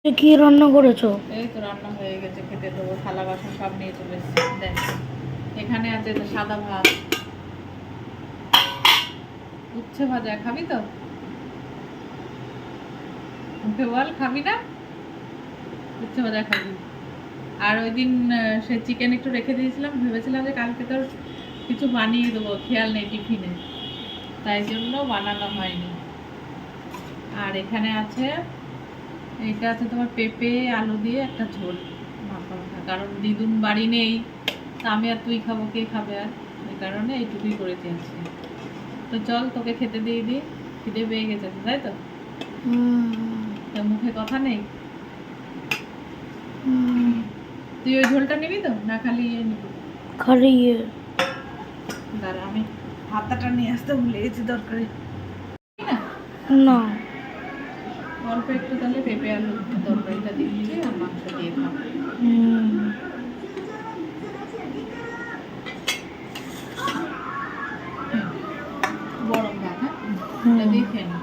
কি রান্না করেছো? এই তো রান্না হয়ে গেছে, খেতে দেবো। থালা বাসন সব নিয়ে চলে এসেছি। দেখ, এখানে আছে তো সাদা ভাত, উচ্ছে ভাজা। খাবি তো? মুখে বল, খাবি না? উচ্ছে ভাজা খাবি? আর ওই দিন সে চিকেন একটু রেখে দিয়েছিলাম, ভেবেছিলাম যে কালকে তোর কিছু বানিয়ে দেবো, খেয়াল নেই টিফিনে, তাই জন্য বানানো হয়নি। আর এখানে আছে, এইটা আছে তোমার পেঁপে আলু দিয়ে একটা ঝোল মাখা মাখা, কারণ দিদুন বাড়ি নেই, তা আমি আর তুই খাবো, কে খাবে আর, এই কারণে এইটুকুই করেছি আজকে। তো চল তোকে খেতে দিয়ে দিই, খিদে পেয়ে গেছে তাই তো? তো মুখে কথা নেই। তুই ওই ঝোলটা নিবি তো, না খালি ইয়ে নিবি? খালি দাঁড়া, আমি হাতাটা নিয়ে আসতে ভুলে গেছি, দরকারি না। না। অল্প একটু তাহলে পেঁপে আলু তরকারিটা দিচ্ছি, আর মাংস দিয়ে খাবো। গরম ভাত, হ্যাঁ, এটা দিয়ে খেয়ে নি।